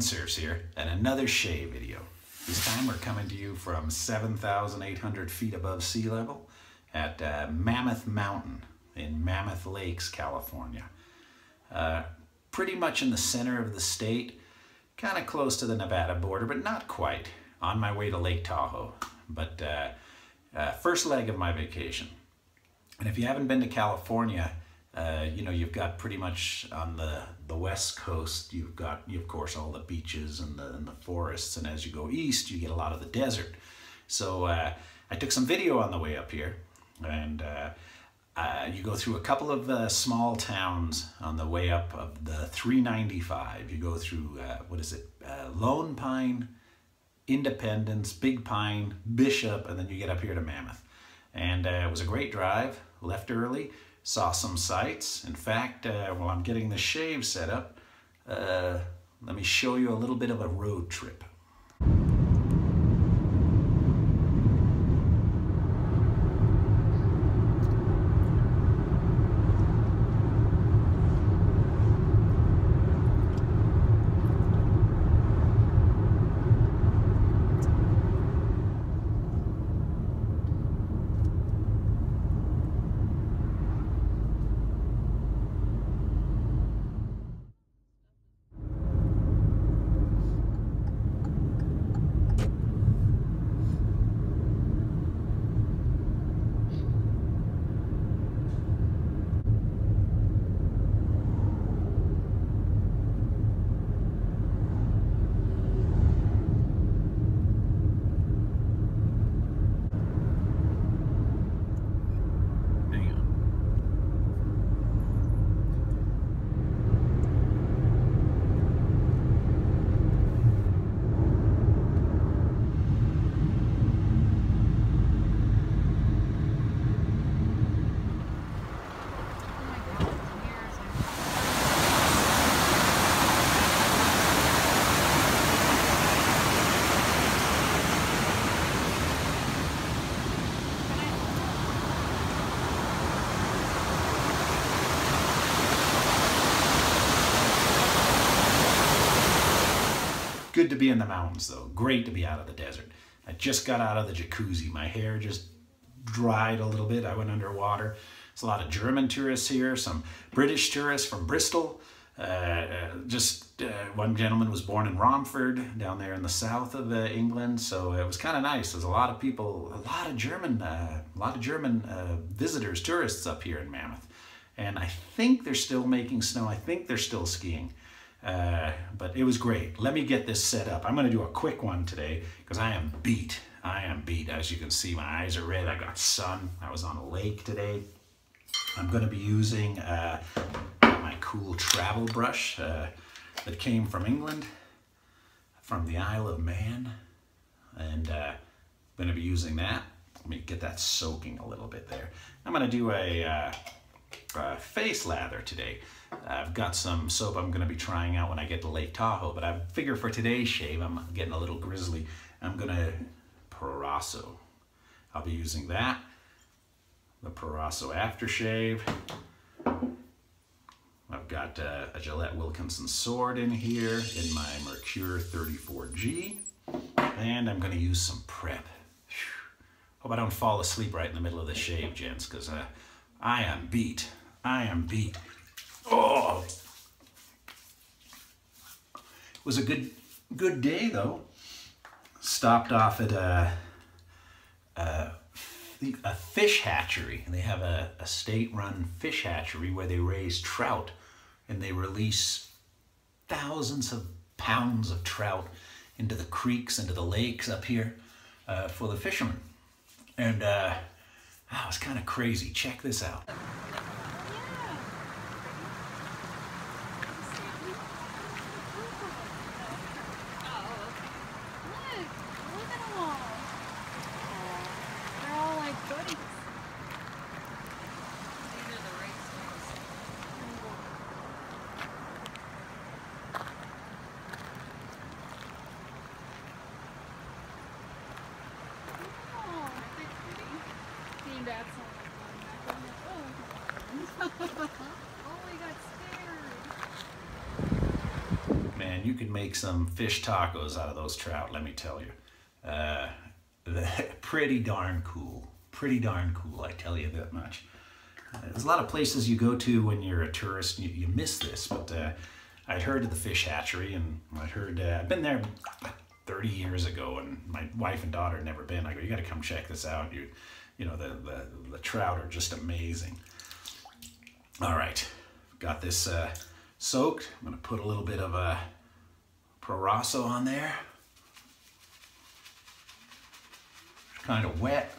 Kensurfs here, and another shave video. This time we're coming to you from 7,800 feet above sea level at Mammoth Mountain in Mammoth Lakes, California. Pretty much in the center of the state, kind of close to the Nevada border, but not quite. On my way to Lake Tahoe, but first leg of my vacation. And if you haven't been to California, you know, you've got pretty much on the west coast, you've got, of course, all the beaches and the forests, and as you go east, you get a lot of the desert. So I took some video on the way up here, and you go through a couple of small towns on the way up of the 395. You go through, what is it, Lone Pine, Independence, Big Pine, Bishop, and then you get up here to Mammoth. And it was a great drive, left early, saw some sights. In fact, while I'm getting the shave set up, let me show you a little bit of a road trip. Good to be in the mountains though, great to be out of the desert. I just got out of the jacuzzi, my hair just dried a little bit, I went underwater. There's a lot of German tourists here, some British tourists from Bristol. One gentleman was born in Romford, down there in the south of England, so it was kind of nice. There's a lot of people, a lot of German visitors, tourists up here in Mammoth. And I think they're still making snow, I think they're still skiing. But it was great. Let me get this set up. I'm going to do a quick one today because I am beat. I am beat. As you can see, my eyes are red. I got sun. I was on a lake today. I'm going to be using my cool travel brush that came from England, from the Isle of Man. And I'm going to be using that. Let me get that soaking a little bit there. I'm going to do a face lather today. I've got some soap I'm going to be trying out when I get to Lake Tahoe, but I figure for today's shave, I'm getting a little grizzly. I'm going to Proraso. I'll be using that, the Proraso Aftershave. I've got a Gillette Wilkinson sword in here in my Merkur 34G, and I'm going to use some prep. Hope I don't fall asleep right in the middle of the shave, gents, because I am beat. I am beat. Oh, it was a good day though. Stopped off at a fish hatchery. They have a state-run fish hatchery where they raise trout, and they release thousands of pounds of trout into the creeks, into the lakes up here for the fishermen. And it was kind of crazy. Check this out. you can make some fish tacos out of those trout, let me tell you. Pretty darn cool. Pretty darn cool, I tell you that much. There's a lot of places you go to when you're a tourist, and you miss this, but I'd heard of the fish hatchery, and I'd heard, I've been there 30 years ago, and my wife and daughter had never been. I go, you got to come check this out. You know, the trout are just amazing. All right, got this soaked. I'm gonna put a little bit of Proraso on there. It's kind of wet.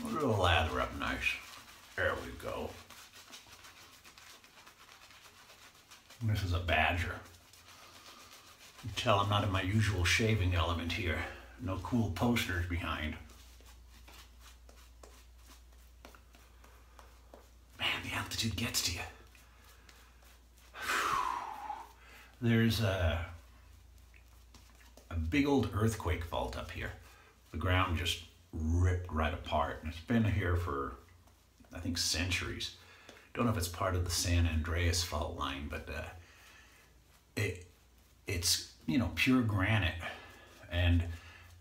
A little lather up nice. There we go. This is a badger. You can tell I'm not in my usual shaving element here. No cool posters behind. Man, the altitude gets to you. There's a big old earthquake fault up here. The ground just ripped right apart. And it's been here for, I think, centuries. Don't know if it's part of the San Andreas fault line, but it's, you know, pure granite. And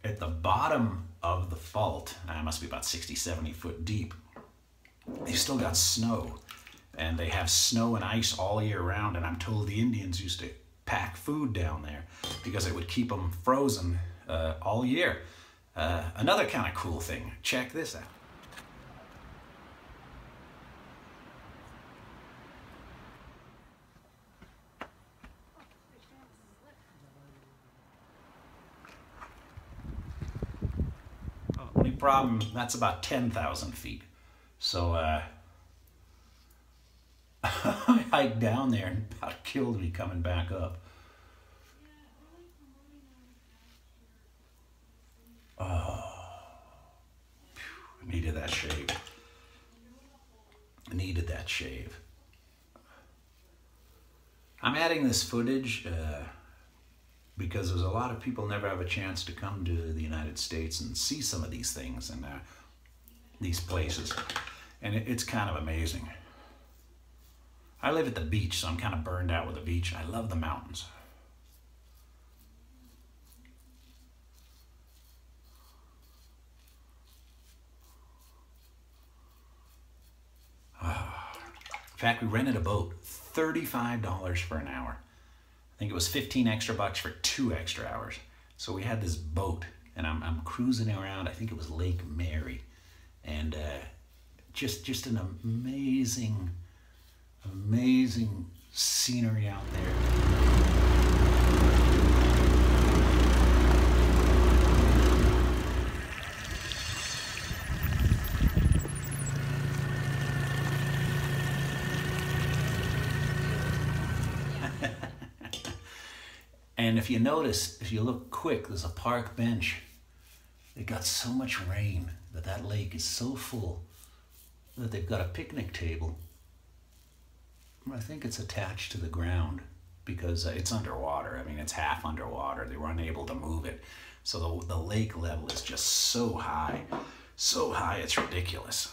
at the bottom of the fault, it must be about 60, 70 foot deep, they've still got snow. And they have snow and ice all year round. And I'm told the Indians used to pack food down there because it would keep them frozen all year. Another kind of cool thing, check this out. Only problem, that's about 10,000 feet. So I hiked down there and about killed me coming back up. Oh, I needed that shave. I needed that shave. I'm adding this footage because there's a lot of people never have a chance to come to the United States and see some of these things and these places. And it's kind of amazing. I live at the beach, so I'm kind of burned out with the beach. I love the mountains. In fact, we rented a boat, $35 for an hour. I think it was 15 extra bucks for 2 extra hours. So we had this boat, and I'm cruising around. I think it was Lake Mary, and just an amazing scenery out there. And if you notice, if you look quick, there's a park bench. It got so much rain that lake is so full that they've got a picnic table. I think it's attached to the ground because it's underwater. I mean, it's half underwater. They were unable to move it. So the lake level is just so high it's ridiculous.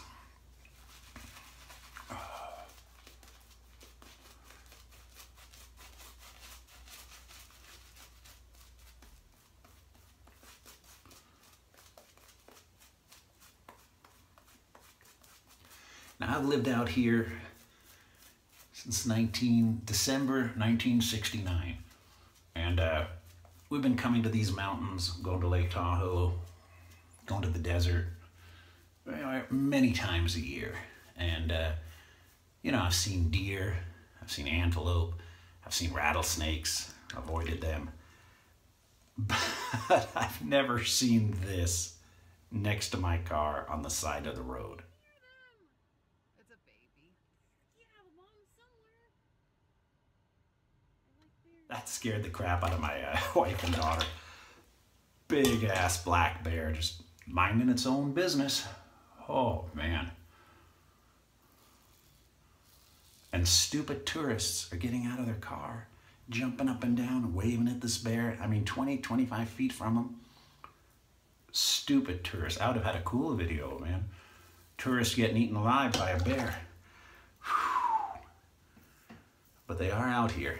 Now, I've lived out here since December 1969, and we've been coming to these mountains, going to Lake Tahoe, going to the desert, many times a year. And you know, I've seen deer, I've seen antelope, I've seen rattlesnakes, avoided them, but I've never seen this next to my car on the side of the road. That scared the crap out of my wife and daughter. Big ass black bear just minding its own business. Oh man. And stupid tourists are getting out of their car, jumping up and down, waving at this bear. I mean, 20, 25 feet from them. Stupid tourists. I would have had a cool video, man. Tourists getting eaten alive by a bear. Whew. But they are out here.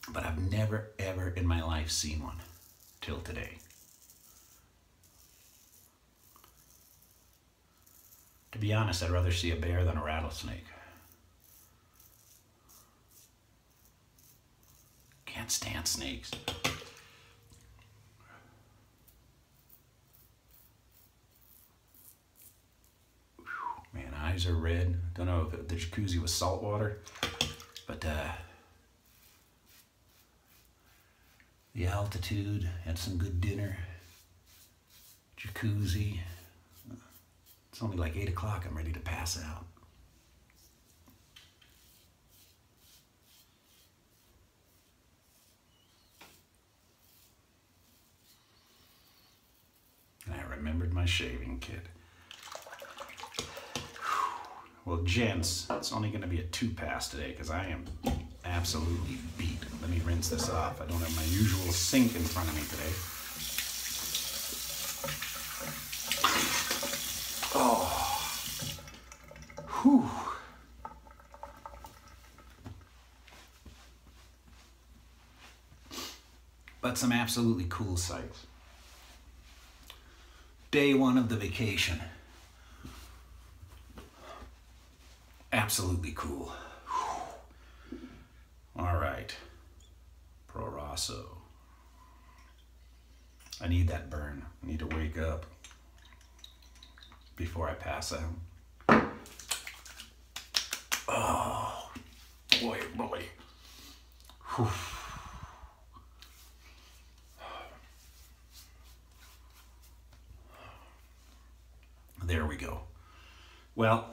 but I've never ever in my life seen one till today. To be honest, I'd rather see a bear than a rattlesnake. Can't stand snakes. Man, eyes are red. Don't know if the jacuzzi was salt water, but the altitude, had some good dinner, jacuzzi. It's only like 8 o'clock, I'm ready to pass out. And I remembered my shaving kit. Well, gents, it's only going to be a 2-pass today because I am absolutely beat. Let me rinse this off. I don't have my usual sink in front of me today. Oh, whew. But some absolutely cool sights. Day 1 of the vacation. Absolutely cool. Whew. All right, Proraso. I need that burn. I need to wake up before I pass out. Oh, boy, boy. Whew. There we go. Well,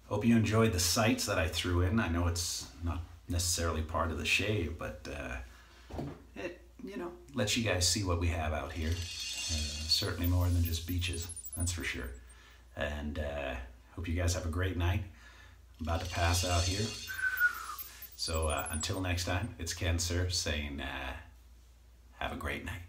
hope you enjoyed the sights that I threw in. I know it's not necessarily part of the shave, but it, you know, lets you guys see what we have out here. Certainly more than just beaches, that's for sure. And hope you guys have a great night. I'm about to pass out here. So until next time, it's Kensurfs saying have a great night.